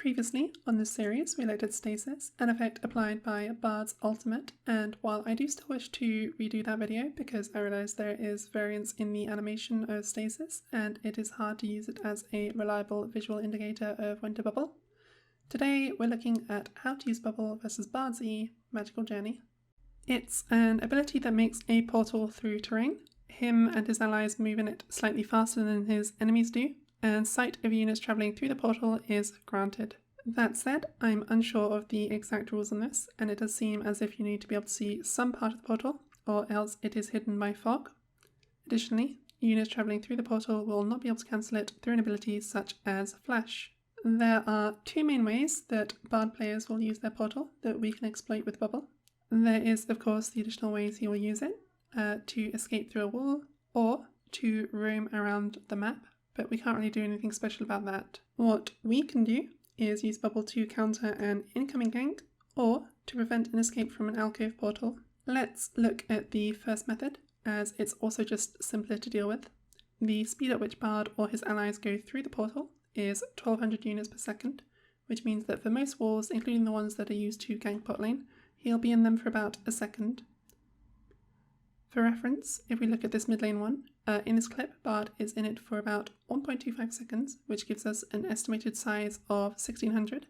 Previously on this series we looked at stasis, an effect applied by Bard's ultimate, and while I do still wish to redo that video because I realise there is variance in the animation of stasis and it is hard to use it as a reliable visual indicator of when to bubble, today we're looking at how to use bubble versus Bard's E, Magical Journey. It's an ability that makes a portal through terrain. Him and his allies move in it slightly faster than his enemies do, and sight of units travelling through the portal is granted. That said, I'm unsure of the exact rules on this, and it does seem as if you need to be able to see some part of the portal, or else it is hidden by fog. Additionally, units travelling through the portal will not be able to cancel it through an ability such as Flash. There are two main ways that Bard players will use their portal that we can exploit with Bubble. There is, of course, the additional ways he will use it to escape through a wall, or to roam around the map, but we can't really do anything special about that. What we can do is use Bubble to counter an incoming gank, or to prevent an escape from an alcove portal. Let's look at the first method, as it's also just simpler to deal with. The speed at which Bard or his allies go through the portal is 1200 units per second, which means that for most walls, including the ones that are used to gank bot lane, he'll be in them for about a second. For reference, if we look at this mid lane one, in this clip, Bard is in it for about 1.25 seconds, which gives us an estimated size of 1600,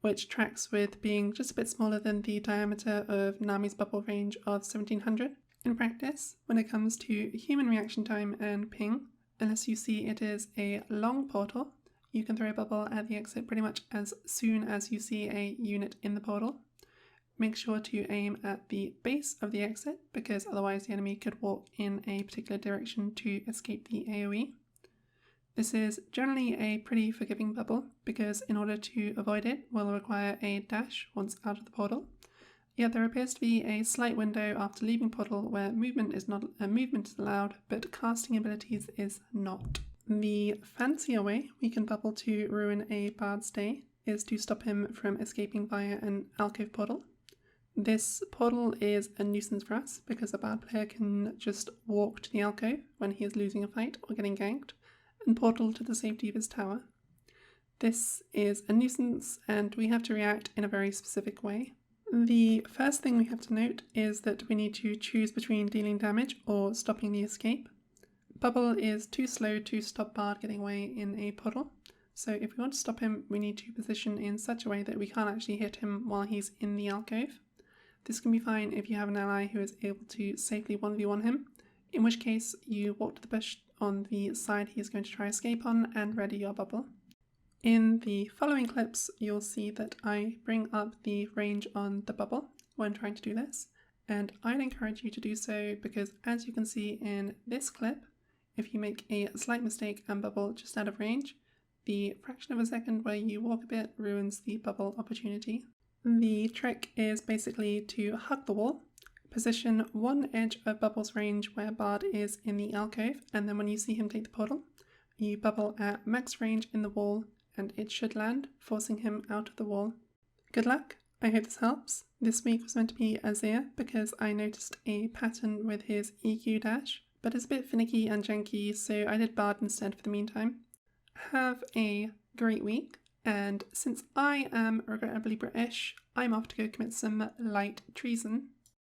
which tracks with being just a bit smaller than the diameter of Nami's bubble range of 1700. In practice, when it comes to human reaction time and ping, unless you see it is a long portal, you can throw a bubble at the exit pretty much as soon as you see a unit in the portal. Make sure to aim at the base of the exit, because otherwise the enemy could walk in a particular direction to escape the AoE. This is generally a pretty forgiving bubble, because in order to avoid it will require a dash once out of the portal. Yet there appears to be a slight window after leaving portal where movement is allowed, but casting abilities is not. The fancier way we can bubble to ruin a Bard's day is to stop him from escaping via an alcove portal. This portal is a nuisance for us because a Bard player can just walk to the alcove when he is losing a fight or getting ganked and portal to the safety of his tower. This is a nuisance and we have to react in a very specific way. The first thing we have to note is that we need to choose between dealing damage or stopping the escape. Bubble is too slow to stop Bard getting away in a portal, so if we want to stop him we need to position in such a way that we can't actually hit him while he's in the alcove. This can be fine if you have an ally who is able to safely 1v1 him, in which case you walk to the bush on the side he is going to try escape on and ready your bubble. In the following clips you'll see that I bring up the range on the bubble when trying to do this, and I'd encourage you to do so because as you can see in this clip, if you make a slight mistake and bubble just out of range, the fraction of a second where you walk a bit ruins the bubble opportunity. The trick is basically to hug the wall, position one edge of Bubble's range where Bard is in the alcove, and then when you see him take the portal, you bubble at max range in the wall and it should land, forcing him out of the wall. Good luck, I hope this helps. This week was meant to be Azir because I noticed a pattern with his EQ dash, but it's a bit finicky and janky, so I did Bard instead for the meantime. Have a great week. And since I am regrettably British, I'm off to go commit some light treason.